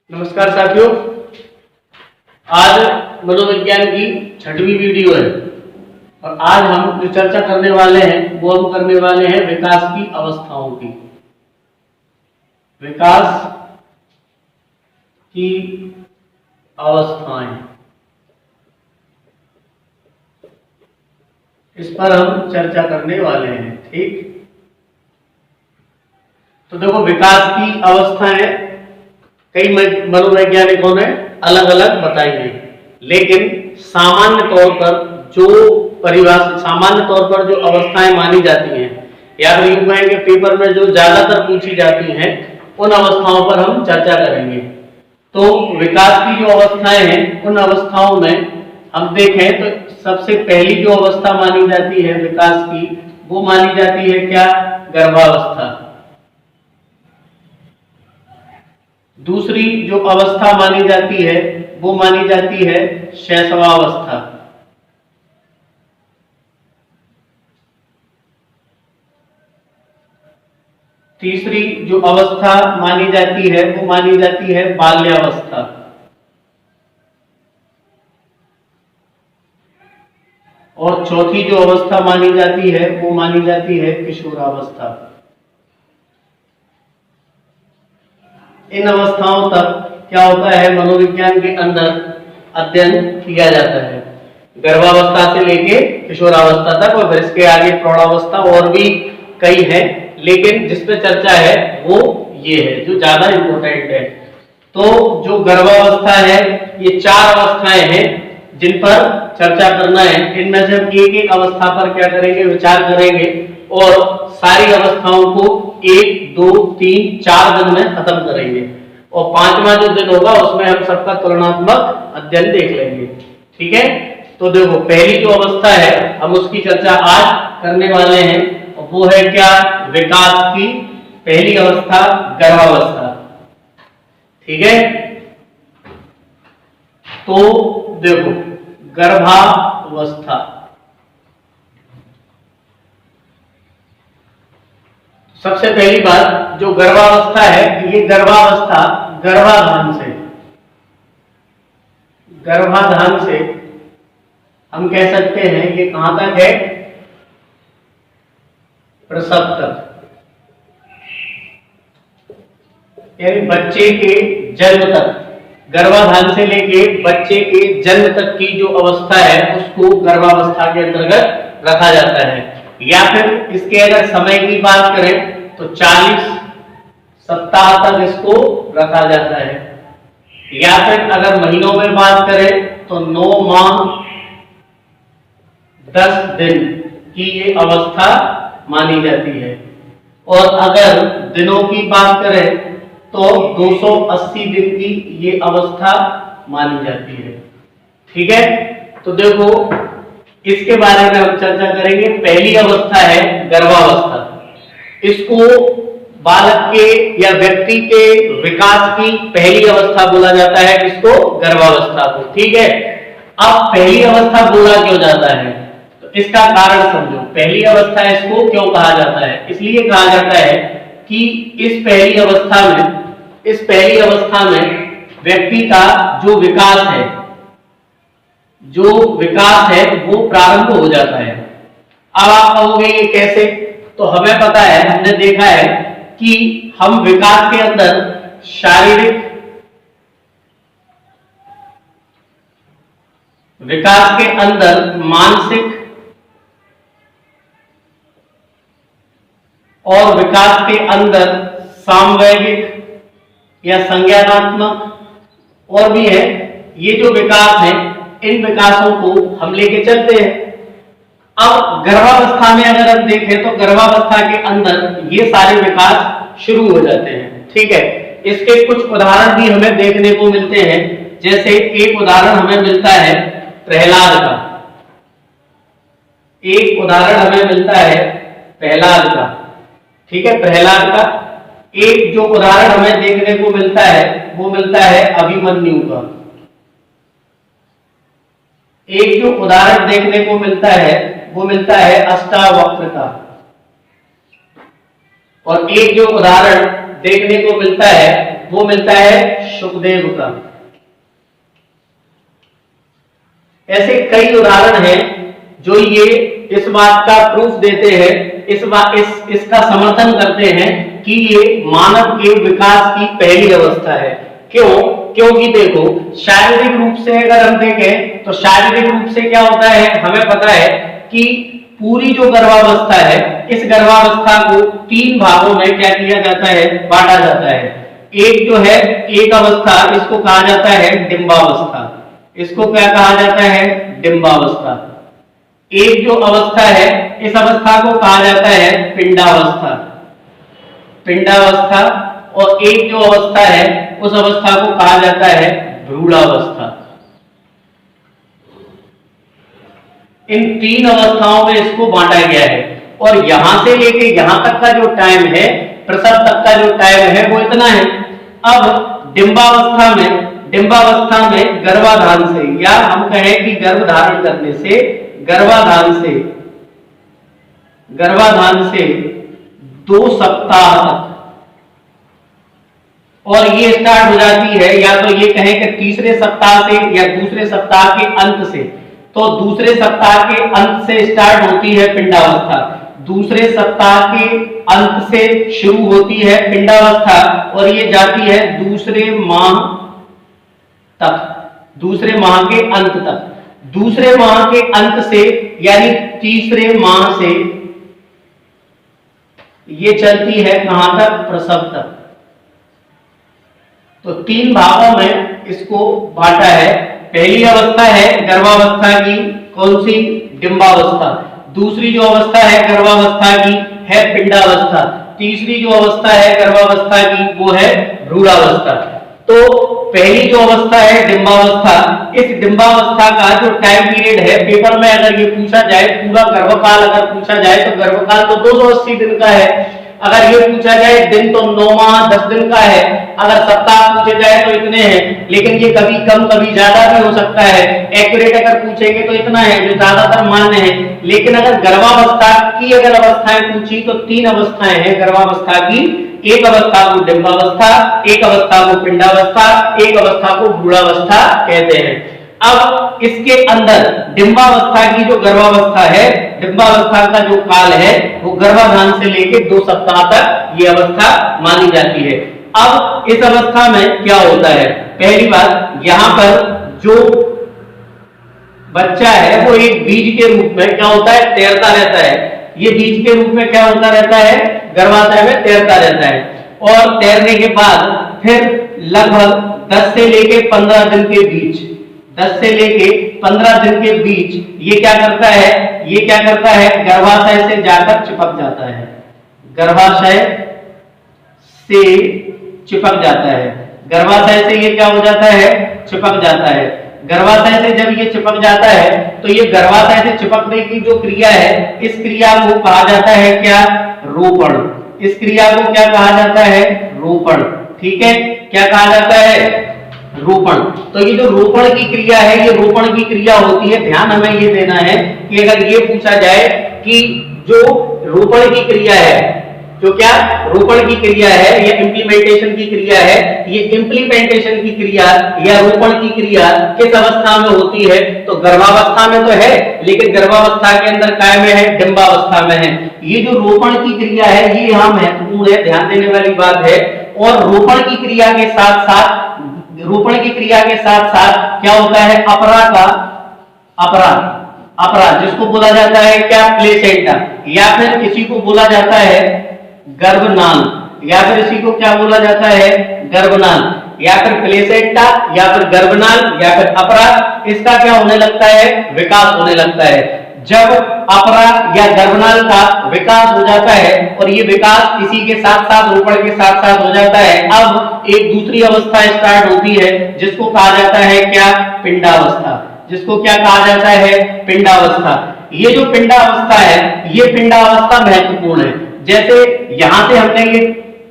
नमस्कार साथियों, आज मनोविज्ञान की 6वीं वीडियो है और आज हम जो चर्चा करने वाले हैं वो हम करने वाले हैं विकास की अवस्थाओं की। विकास की अवस्थाएं, इस पर हम चर्चा करने वाले हैं। ठीक, तो देखो, विकास की अवस्थाएं कई मनोवैज्ञानिकों ने अलग अलग बताई है, लेकिन सामान्य तौर पर जो अवस्थाएं मानी जाती हैं, या फिर यूं कहेंगे पेपर में जो ज्यादातर पूछी जाती हैं, उन अवस्थाओं पर हम चर्चा करेंगे। तो विकास की जो अवस्थाएं हैं, उन अवस्थाओं में हम देखें तो सबसे पहली जो अवस्था मानी जाती है विकास की, वो मानी जाती है क्या? गर्भावस्था। दूसरी जो अवस्था मानी जाती है वो मानी जाती है शैशवावस्था। तीसरी जो अवस्था मानी जाती है वो मानी जाती है बाल्यावस्था। और चौथी जो अवस्था मानी जाती है वो मानी जाती है किशोरावस्था। इन अवस्थाओं तक क्या होता है, मनोविज्ञान के अंदर अध्ययन किया जाता है, गर्भावस्था से लेके किशोरावस्था तक, और फिर इसके आगे प्रौढ़ावस्था और भी कई है, लेकिन जिस पे चर्चा है वो ये है जो ज्यादा इंपॉर्टेंट है। तो जो गर्भावस्था है, ये 4 अवस्थाएं हैं जिन पर चर्चा करना है। इनमें से हम एक एक अवस्था पर क्या करेंगे, विचार करेंगे और सारी अवस्थाओं को 1, 2, 3, 4 दिन में खत्म करेंगे, और 5वां जो दिन होगा उसमें हम सबका तुलनात्मक अध्ययन देख लेंगे। ठीक है, तो देखो, पहली जो अवस्था है हम उसकी चर्चा आज करने वाले हैं, और वो है क्या? विकास की पहली अवस्था, गर्भावस्था। ठीक है, तो देखो, गर्भावस्था, सबसे पहली बात, जो गर्भावस्था है, ये गर्भावस्था गर्भाधान से हम कह सकते हैं ये कहां तक है? प्रसव तक, यानी बच्चे के जन्म तक। गर्भाधान से लेके बच्चे के जन्म तक की जो अवस्था है उसको गर्भावस्था के अंतर्गत रखा जाता है। या फिर इसके अगर समय की बात करें तो 40 सप्ताह तक इसको रखा जाता है। या फिर अगर महीनों में बात करें तो 9 माह 10 दिन की ये अवस्था मानी जाती है। और अगर दिनों की बात करें तो 280 दिन की ये अवस्था मानी जाती है। ठीक है, तो देखो, इसके बारे में हम चर्चा करेंगे। पहली अवस्था है गर्भावस्था। इसको बालक के या व्यक्ति के विकास की पहली अवस्था बोला जाता है, इसको गर्भावस्था को। ठीक है, अब पहली अवस्था बोला क्यों जाता है, तो इसका कारण समझो। पहली अवस्था इसको क्यों कहा जाता है? इसलिए कहा जाता है कि इस पहली अवस्था में व्यक्ति का जो विकास है वो प्रारंभ हो जाता है। अब आप कहोगे ये कैसे? तो हमें पता है, हमने देखा है कि हम विकास के अंदर शारीरिक विकास के अंदर मानसिक और विकास के अंदर सामवेगिक या संज्ञानात्मक और भी है, ये जो विकास है, इन विकासों को हम लेके चलते हैं। अब गर्भावस्था में अगर हम देखें तो गर्भावस्था के अंदर ये सारे विकास शुरू हो जाते हैं। ठीक है, इसके कुछ उदाहरण भी हमें देखने को मिलते हैं। जैसे एक उदाहरण हमें मिलता है प्रहलाद का। एक उदाहरण हमें मिलता है प्रहलाद का। ठीक है, प्रहलाद का एक जो उदाहरण हमें देखने को मिलता है वो मिलता है अभिमन्यु का। एक जो उदाहरण देखने को मिलता है वो मिलता है अष्टावक्र का। और एक जो उदाहरण देखने को मिलता है वो मिलता है शुकदेव का। ऐसे कई उदाहरण हैं जो ये इस बात का प्रूफ देते हैं, इसका समर्थन करते हैं कि ये मानव के विकास की पहली अवस्था है। क्यों? क्योंकि देखो, शारीरिक रूप से अगर हम देखें तो शारीरिक रूप से क्या होता है, हमें पता है कि पूरी जो गर्भावस्था है, इस गर्भावस्था को 3 भागों में क्या किया जाता है, बांटा जाता है। एक जो है एक अवस्था, इसको कहा जाता है डिंबावस्था। इसको क्या कहा जाता है, डिंबावस्था। एक जो अवस्था है, इस अवस्था को कहा जाता है पिंडावस्था, पिंडावस्था। और एक जो अवस्था है, उस अवस्था को कहा जाता है भ्रूणावस्था। इन 3 अवस्थाओं में इसको बांटा गया है। और यहां से लेके यहां तक का जो टाइम है, प्रसव तक का जो टाइम है, वो इतना है। अब डिंबावस्था में गर्भाधान से, या हम कहें कि गर्भधारण करने से, गर्भाधान से 2 सप्ताह तक, और ये स्टार्ट हो जाती है, या तो ये कहें कि तीसरे सप्ताह से या दूसरे सप्ताह के अंत से। तो दूसरे सप्ताह के अंत से स्टार्ट होती है पिंडावस्था, दूसरे सप्ताह के अंत से शुरू होती है पिंडावस्था, और ये जाती है दूसरे माह तक, दूसरे माह के अंत तक। दूसरे माह के अंत से यानी तीसरे माह से ये चलती है कहां तक, प्रसव तक। तो 3 भागों में इसको बांटा है। पहली अवस्था है गर्भावस्था की, कौन सी, डिंबावस्था। दूसरी जो अवस्था है गर्भावस्था की है पिंडावस्था। तीसरी जो अवस्था है गर्भावस्था की वो है भ्रूणावस्था। तो पहली जो अवस्था है डिंबावस्था, इस डिंबावस्था का जो टाइम पीरियड है, पेपर में अगर ये पूछा जाए, पूरा गर्भकाल अगर पूछा जाए तो गर्भकाल तो 280 दिन का है। अगर ये पूछा जाए दिन तो 9 माह 10 दिन का है। अगर सप्ताह पूछे जाए तो इतने हैं, लेकिन ये कभी कम कभी ज्यादा भी हो सकता है। एक्यूरेट अगर पूछेंगे तो इतना है, जो ज्यादातर मान्य है। लेकिन अगर गर्भावस्था की अगर अवस्थाएं पूछी तो 3 अवस्थाएं हैं गर्भावस्था की। एक अवस्था को डिंबावस्था, एक अवस्था को पिंडावस्था, एक अवस्था को भ्रूणावस्था कहते हैं। अब इसके अंदर डिंबावस्था की जो गर्भावस्था है, डिंबावस्था का जो काल है, वो गर्भाधान से लेकर 2 सप्ताह तक ये अवस्था मानी जाती है। अब इस अवस्था में क्या होता है, पहली बात, यहां पर जो बच्चा है वो एक बीज के रूप में क्या होता है, तैरता रहता है। ये बीज के रूप में क्या होता रहता है, गर्भाशय में तैरता रहता है। और तैरने के बाद फिर लगभग 10 से लेके 15 दिन के बीच, 10 से लेके 15 दिन के बीच ये क्या करता है, गर्भाशय से जाकर चिपक जाता है, गर्भाशय से चिपक जाता है। गर्भाशय से ये क्या हो जाता है, चिपक जाता है। गर्भाशय से जब ये चिपक जाता है तो ये गर्भाशय से चिपकने की जो क्रिया है, इस क्रिया को कहा जाता है क्या, रोपण। इस क्रिया को क्या कहा जाता है, रोपण। ठीक है, क्या कहा जाता है, रोपण। तो ये जो रोपण की क्रिया है, ये रोपण की क्रिया होती है। ध्यान हमें ये देना है कि अगर ये पूछा जाए कि जो रोपण की क्रिया है, जो क्या रोपण की क्रिया है या इम्प्लीमेंटेशन की क्रिया है, ये इम्प्लीमेंटेशन की क्रिया या रोपण की क्रिया किस अवस्था में होती है, तो गर्भावस्था में तो है, लेकिन गर्भावस्था के अंदर काय में है, डिंबावस्था में है। ये जो रोपण की क्रिया है ये यहाँ महत्वपूर्ण है, ध्यान देने वाली बात है। और रोपण की क्रिया के साथ साथ क्या होता है, अपरा जिसको बोला जाता है क्या, प्लेसेंटा, या फिर किसी को बोला जाता है गर्भनाल, या फिर इसी को क्या बोला जाता है, गर्भनाल, या फिर प्लेसेंटा, या फिर गर्भनाल, या फिर अपरा। इसका क्या होने लगता है, विकास होने लगता है। जब अपरा या गर्भनाल का विकास हो जाता है और ये विकास इसी के साथ साथ रोपण के साथ साथ हो जाता है, अब एक दूसरी अवस्था स्टार्ट होती है जिसको कहा जाता है क्या, पिंडावस्था। जिसको क्या कहा जाता है, पिंडावस्था। ये जो पिंडावस्था है, ये पिंडावस्था महत्वपूर्ण है। जैसे यहां से हमने ये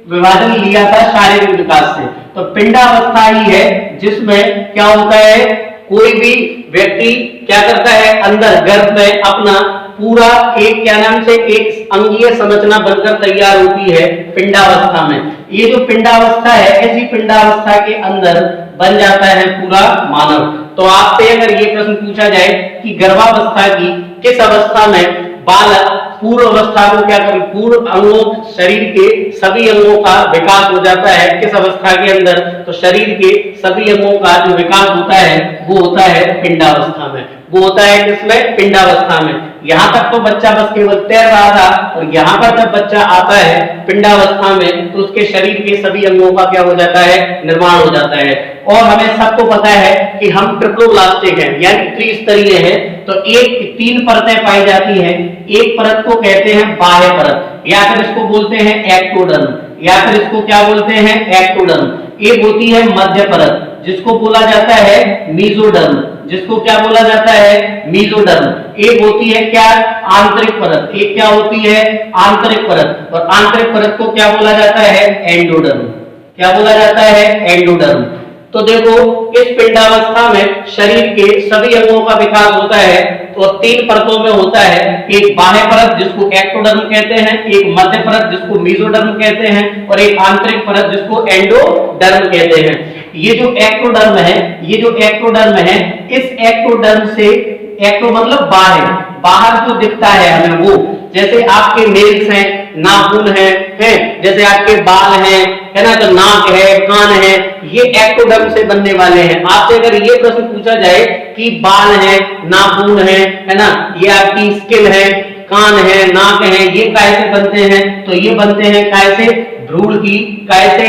विभाजन लिया था शारीरिक विकास से, तो पिंडावस्था ही है जिसमें क्या होता है, कोई भी व्यक्ति क्या करता है, अंदर गर्भ में अपना पूरा एक क्या नाम से एक अंगीय संरचना बनकर तैयार होती है पिंडावस्था में। ये जो पिंडावस्था है, ऐसी पिंडावस्था के अंदर बन जाता है पूरा मानव। तो आपसे अगर ये प्रश्न पूछा जाए कि गर्भावस्था की किस अवस्था में बालक पूर्व अवस्था को क्या कर, पूर्व अंगों, शरीर के सभी अंगों का विकास हो जाता है किस अवस्था के अंदर, तो शरीर के सभी अंगों का जो विकास होता है वो होता है पिंडावस्था में। वो होता है किसमें? पिंडावस्था में। यहाँ तक तो बच्चा बस केवल तैर रहा था, और यहाँ पर जब बच्चा आता है पिंडावस्था में तो उसके शरीर के सभी अंगों का क्या हो जाता है? निर्माण हो जाता है। और हमें सबको पता है कि हम ट्रिप्लोब्लास्टिक हैं, यानी त्रिस्तरीय हैं। तो एक 3 परतें पाई जाती हैं। एक परत को कहते हैं बाह्य परत, या फिर इसको बोलते हैं एक्टोडर्म, या फिर इसको क्या बोलते हैं? एक्टोडर्म। एक होती है मध्य परत जिसको बोला जाता है मीजोडर्म, जिसको क्या बोला जाता है? मीजोडर्म। एक होती है क्या? आंतरिक परत। एक क्या होती है? आंतरिक परत। और आंतरिक परत को क्या बोला जाता है? एंडोडर्म। क्या बोला जाता है? एंडोडर्म। तो देखो, इस पिंडावस्था में शरीर के सभी अंगों का विकास होता है। तो 3 परतों में होता है, एक बाह्य परत जिसको एक्टोडर्म कहते हैं, एक मध्य परत जिसको मीजोडर्म कहते हैं, और एक आंतरिक परत जिसको एंडोडर्म कहते हैं। ये जो एक्टोडर्म है, इस एक्टोडर्म से, एक्टो मतलब बाहर जो दिखता है हमें वो, जैसे आपके नेल्स हैं, नाखून हैं, जैसे आपके बाल हैं, है ना, तो नाक है, कान है, ये एक्टोडर्म से बनने वाले हैं। आपसे अगर ये प्रश्न पूछा जाए कि बाल है, नाखून है ना, ये आपकी स्किन है, कान है, नाक है, ये कैसे बनते हैं? तो ये बनते हैं कैसे? भ्रूण की कैसे?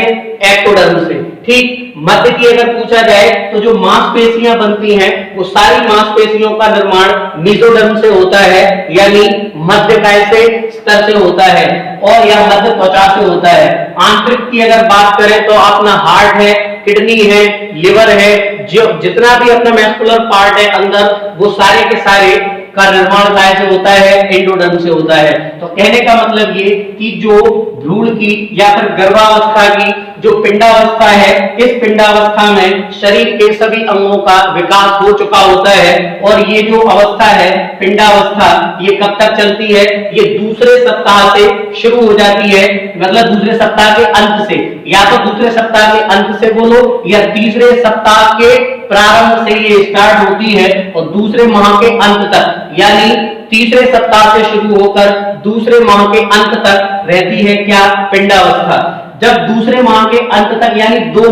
एक्टोडर्म से। ठीक। मध्य की अगर पूछा जाए तो जो मांसपेशियां बनती हैं वो सारी मांसपेशियों का निर्माण मेसोडर्म से होता है, यानी मध्य कैसे स्तर से होता है, और यह मध्य त्वचा से होता है। आंतरिक की अगर बात करें तो अपना हार्ट है, किडनी है, लिवर है, जो जितना भी अपना मैस्कुलर पार्ट है अंदर, वो सारे के सारे का निर्माण कैसे होता है? एंडोडर्म से होता है। तो कहने का मतलब ये कि जो भ्रूण की या फिर गर्भावस्था की जो पिंडावस्था है, इस पिंडावस्था में शरीर के सभी अंगों का विकास हो चुका होता है। और ये जो अवस्था है पिंडावस्था, ये कब तक चलती है? ये दूसरे सप्ताह से शुरू हो जाती है, मतलब दूसरे सप्ताह के अंत से, या तो दूसरे सप्ताह के अंत से बोलो या तीसरे सप्ताह के प्रारंभ से ये स्टार्ट होती है, और दूसरे माह के अंत तक, यानी तीसरे सप्ताह से शुरू होकर दूसरे माह के अंत तक रहती है क्या? पिंडावस्था। जब दूसरे माह के अंत तक यानी 2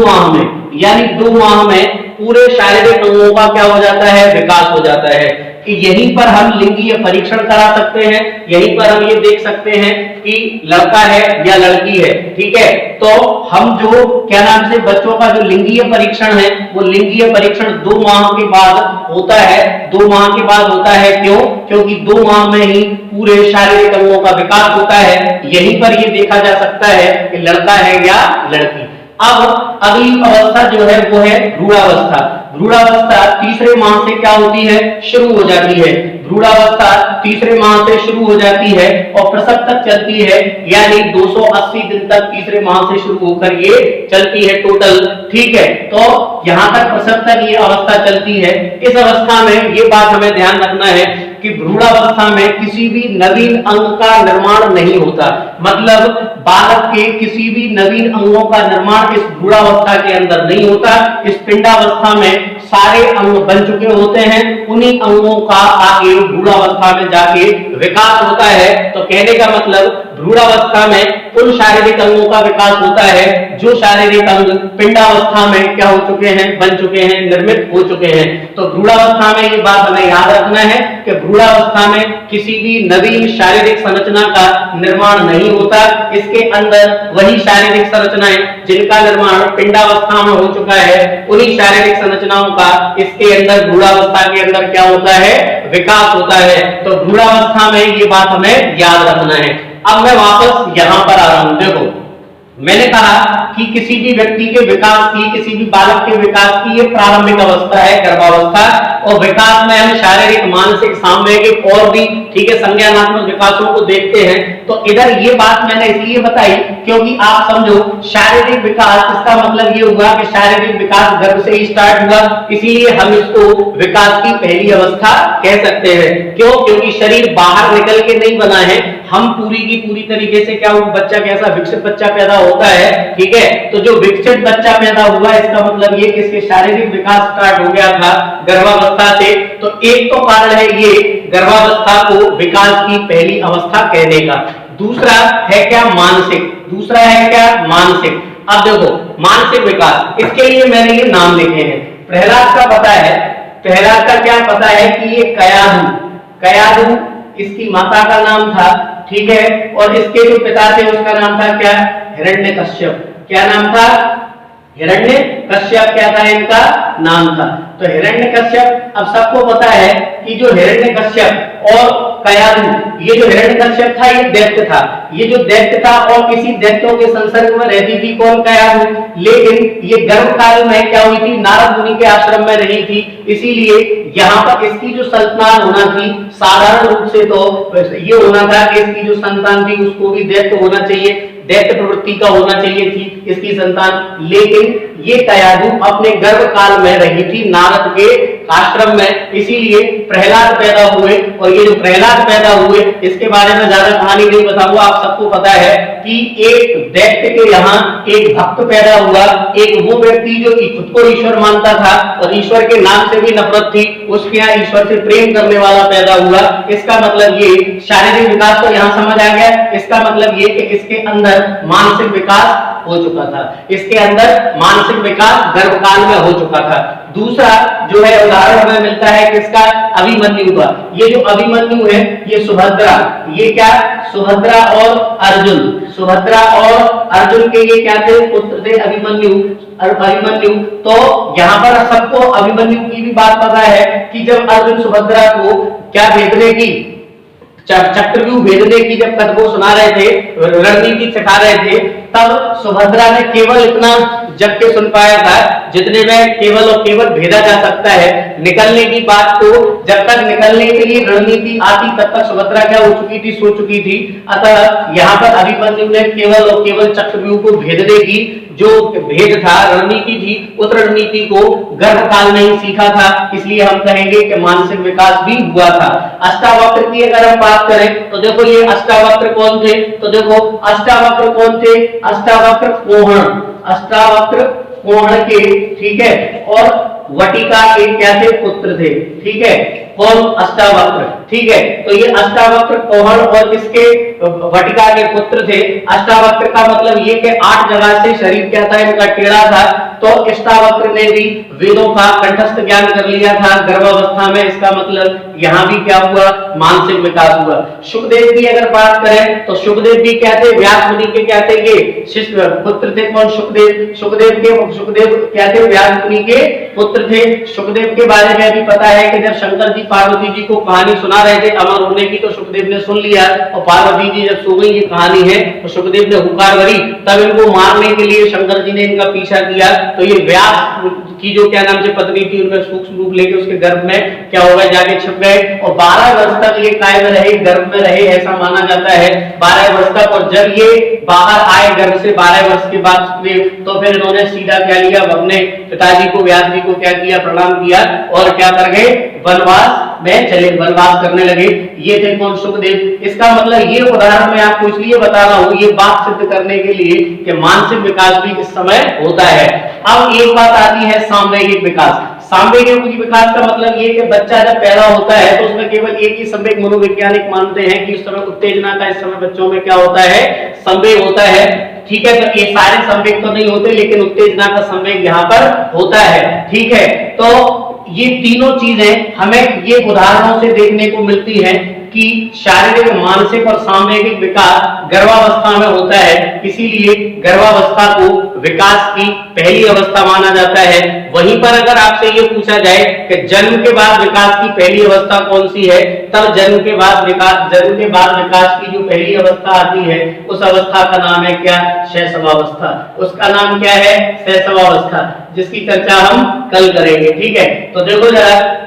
माह में पूरे शारीरिक अंगों का क्या हो जाता है? विकास हो जाता है। कि यहीं पर हम लिंगीय परीक्षण करा सकते हैं, यहीं पर हम ये देख सकते हैं कि लड़का है या लड़की है। ठीक है, तो हम जो क्या नाम से बच्चों का जो लिंगीय परीक्षण है, वो लिंगीय परीक्षण 2 माह के बाद होता है। 2 माह के बाद होता है, क्यों? क्योंकि 2 माह में ही पूरे शारीरिक अंगों का विकास होता है। यहीं पर ये देखा जा सकता है कि लड़का है या लड़की। अब अगली अवस्था जो है वो है भ्रूणावस्था। भ्रूणावस्था तीसरे माह से क्या होती है? शुरू हो जाती है। भ्रूणावस्था तीसरे माह से शुरू हो जाती है और प्रसव तक चलती है, यानी 280 दिन तक तीसरे माह से शुरू होकर ये चलती है टोटल। ठीक है, तो यहाँ तक प्रसव तक ये अवस्था चलती है। इस अवस्था में ये बात हमें ध्यान रखना है कि भ्रूणावस्था में किसी भी नवीन अंग का निर्माण नहीं होता, मतलब बालक के किसी भी नवीन अंगों का निर्माण इस भ्रूणावस्था के अंदर नहीं होता। इस पिंडावस्था में सारे अंग बन चुके होते हैं, उन्हीं अंगों का आगे भ्रूणावस्था में जाके विकास होता है। तो कहने का मतलब भ्रूणावस्था में उन शारीरिक अंगों का विकास होता है जो शारीरिक अंग पिंडावस्था में क्या हो चुके हैं? बन चुके हैं, निर्मित हो चुके हैं। तो भ्रूणावस्था में ये बात हमें याद रखना है कि भ्रूणावस्था में किसी भी नवीन शारीरिक संरचना का निर्माण नहीं होता। इसके अंदर वही शारीरिक संरचनाएं जिनका निर्माण पिंडावस्था में हो चुका है, उन्हीं शारीरिक संरचनाओं का इसके अंदर भ्रूणावस्था के अंदर क्या होता है? विकास होता है। तो भ्रूणावस्था में ये बात हमें याद रखना है। अब मैं वापस यहां पर आ रहा हूं। देखो, मैंने कहा कि किसी भी व्यक्ति के विकास की, किसी भी बालक के विकास की ये प्रारंभिक अवस्था है, गर्भावस्था। और विकास में हम शारीरिक, मानसिक, सामूहिक और भी, ठीक है, संज्ञानात्मक विकासों को देखते हैं। तो इधर ये बात मैंने इसलिए बताई क्योंकि आप समझो शारीरिक विकास, इसका मतलब ये हुआ कि शारीरिक विकास गर्भ से ही स्टार्ट हुआ, इसीलिए हम इसको विकास की पहली अवस्था कह सकते हैं। क्यों? क्योंकि शरीर बाहर निकल के नहीं बना है, हम पूरी की पूरी तरीके से क्या, बच्चा कैसा विकसित बच्चा पैदा होता है, ठीक है। तो जो विकसित बच्चा पैदा हुआ, इसका मतलब ये कि इसके शारीरिक विकास स्टार्ट हो गया था गर्भावस्था से। तो एक तो कारण है ये गर्भावस्था को विकास की पहली अवस्था कहने का। दूसरा है क्या? मानसिक। दूसरा है क्या? मानसिक। अब देखो मानसिक विकास, इसके लिए मैंने ये नाम लिखे हैं। प्रहलाद का पता है, प्रहलाद का क्या पता है कि ये कयाधु, कयाधु इसकी माता का नाम था, ठीक है। और इसके जो पिता थे उसका नाम था क्या? हिरण्यकश्यप। क्या नाम था? हिरण्यकश्यप क्या था? इनका नाम था। तो हिरण्यकश्यप, अब सबको पता है कि जो हिरण्यकश्यप और कयाधु, ये जो हिरण्यकश्यप था ये दैत्य था। ये जो दैत्य था और किसी दैत्यों के संसर्ग में रहती थी कौन? कयाधु। लेकिन ये गर्भ काल में क्या हुई थी? नारद मुनि के आश्रम में रही थी, इसीलिए यहाँ पर इसकी जो संतान होना थी, साधारण रूप से तो ये होना था कि इसकी जो संतान थी उसको भी दैत्य होना चाहिए, दैत्य प्रवृत्ति का होना चाहिए थी इसकी संतान। लेकिन ये कयाधु अपने गर्भ काल में रही थी नारद के आश्रम में, इसीलिए प्रहलाद पैदा हुए। और ये जो प्रहलाद पैदा हुए इसके बारे में ज्यादा कहानी नहीं बताऊंगा, आप सबको पता है कि एक दैत्य के यहाँ एक भक्त पैदा हुआ, एक वो व्यक्ति जो खुद को ईश्वर मानता था और ईश्वर के नाम से भी नफरत थी, उसके यहाँ ईश्वर से प्रेम करने वाला पैदा हुआ। इसका मतलब ये शारीरिक विकास तो यहाँ समझ आ गया। इसका मतलब ये कि इसके अंदर मानसिक विकास हो चुका था, इसके अंदर मानसिक विकास गर्भकाल में हो चुका था। दूसरा जो है उदाहरण हमें मिलता है किसका? अभिमन्यु का। ये जो अभिमन्यु है ये सुभद्रा, ये क्या? सुभद्रा और अर्जुन, सुभद्रा और अर्जुन के ये क्या थे? पुत्र थे अभिमन्यु। अभिमन्यु, तो यहाँ पर सबको अभिमन्यु की भी बात पता है कि जब अर्जुन सुभद्रा को क्या भेजने की, चक्रव्यूह भेजने की जब कथबो सुना रहे थे, रणनीति सिखा रहे थे, तब सुभद्रा ने केवल इतना जग के सुन पाया था जितने में केवल और केवल भेजा जा सकता है। निकलने की बात को, जब तक निकलने के लिए रणनीति आती तब तक सुभद्रा क्या हो चुकी थी? सो चुकी थी। अतः यहाँ पर अभिमन्यु ने केवल और केवल चक्रव्यूह को भेजने की जो भेद था, रणनीति थी, उस रणनीति को गर्भकाल में ही सीखा था, इसलिए हम कहेंगे कि मानसिक विकास भी हुआ था। अष्टावक्र की अगर हम बात करें तो देखो ये अष्टावक्र कौन थे? तो देखो अष्टावक्र कौन थे? अष्टावक्र कोहण, अष्टावक्र कोहण के, ठीक है, और वटिका के क्या थे? पुत्र थे, ठीक है। कौन? अष्टावक्र, ठीक है। तो ये अष्टावक्र कोहण और इसके वटिका के पुत्र थे। अष्टावक्र का मतलब ये कि 8 जगह से शरीर क्या था? इनका टेढ़ा था। तो अष्टावक्र ने भी वेदों का कंठस्थ ज्ञान कर लिया था गर्भावस्था में, इसका मतलब यहाँ भी क्या हुआ? मानसिक विकास हुआ। सुखदेव की अगर बात करें तो सुखदेव भी क्या थे? व्यास मुनि के क्या थे? ये शिष्य पुत्र थे। कौन? सुखदेव। सुखदेव क्या थे? व्यास मुनि के पुत्र थे। सुखदेव के बारे में भी पता है कि जब शंकर जी पार्वती जी को कहानी सुना रहे थे अमर होने की, तो सुखदेव ने सुन लिया और पार्वती जी जब सो गई, ये कहानी है, तो सुखदेव ने हुंकार भरी, तब इनको मारने के लिए शंकर जी ने इनका पीछा किया। तो ये व्यास की जो क्या नाम से पत्नी थी, उनमें सूक्ष्म रूप लेके उसके गर्भ में क्या हो गया? जाके छिप गए और 12 वर्ष तक ये काय में रहे, गर्भ में रहे, ऐसा माना जाता है 12 वर्ष तक। और जब ये बाहर आए गर्भ से 12 वर्ष के बाद, तो फिर इन्होंने सीधा क्या लिया? अपने पिताजी को, व्यास जी को क्या किया? प्रणाम किया और क्या कर गए? वनवास में चले, वनवास करने लगे। ये थे कौन? सुखदेव। इसका मतलब ये उदाहरण मैं आपको इसलिए बता रहा हूँ, ये बात सिद्ध करने के लिए कि मानसिक विकास भी इस समय होता है। अब एक बात आती है सामयिक विकास। सामयिक विकास का मतलब ये कि बच्चा जब पैदा होता है तो उसमें केवल एक ही संवेग मनोवैज्ञानिक मानते हैं कि इस समय उत्तेजना का, इस समय बच्चों में क्या होता है? संवेग होता है, ठीक है। तो ये सारे संवेग तो नहीं होते, लेकिन उत्तेजना का संवेग यहाँ पर होता है, ठीक है। तो ये तीनों चीजें हमें ये उदाहरणों से देखने को मिलती हैं कि शारीरिक, मानसिक और सामूहिक विकास गर्भावस्था में होता है, इसीलिए गर्भावस्था को विकास की पहली अवस्था माना जाता है। वहीं पर अगर आपसे ये पूछा जाए कि जन्म के बाद विकास की पहली अवस्था कौन सी है, तब जन्म के बाद विकास की जो पहली अवस्था आती है उस अवस्था का नाम है क्या? शैशवावस्था। उसका नाम क्या है? शैशवावस्था, जिसकी चर्चा हम कल करेंगे। ठीक है, तो देखो जरा,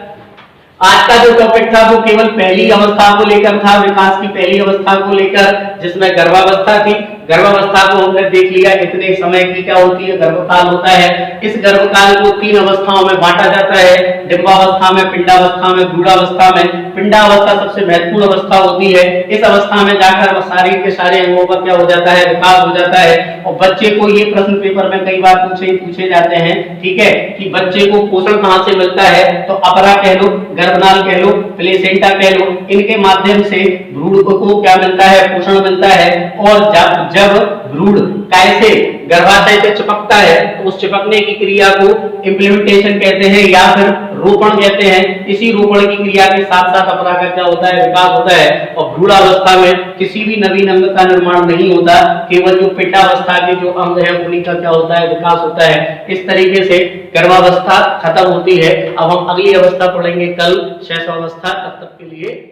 आज का जो टॉपिक था वो केवल पहली अवस्था को लेकर था, विकास की पहली अवस्था को लेकर, जिसमें गर्भावस्था थी। गर्भावस्था को हमने देख लिया, इतने समय की क्या होती है? गर्भकाल होता है। इस गर्भकाल को 3 अवस्थाओं में बांटा जाता है, डिंबावस्था में, पिंडावस्था में, भ्रूणावस्था में। पिंडावस्था सबसे महत्वपूर्ण अवस्था होती है। इस अवस्था में जाकर शरीर के सारे अंगों का क्या हो जाता है? विकास हो जाता है। और बच्चे को ये प्रश्न पेपर में कई बार पूछे जाते हैं, ठीक है, कि बच्चे को पोषण कहां से मिलता है? तो अपरा कह लो, गर्भनाल कह लो, प्लेसेंटा कह लो, इनके माध्यम से भ्रूण को क्या मिलता है? पोषण मिलता है। और जब भ्रूण कैसे गर्भाशय से चिपकता है तो उस चिपकने की क्रिया को इम्प्लीमेंटेशन कहते हैं या फिर रोपण कहते हैं। इसी रोपण की क्रिया के साथ साथ अपरा का क्या होता है? विकास होता है। और भ्रूणावस्था में किसी भी नवीन अंग का निर्माण नहीं होता, केवल जो पिंडावस्था के जो अंग है उन्हीं का क्या होता है? विकास होता है। इस तरीके से गर्भावस्था खत्म होती है। अब हम अगली अवस्था पढ़ेंगे कल, शैशवावस्था। तब तक के लिए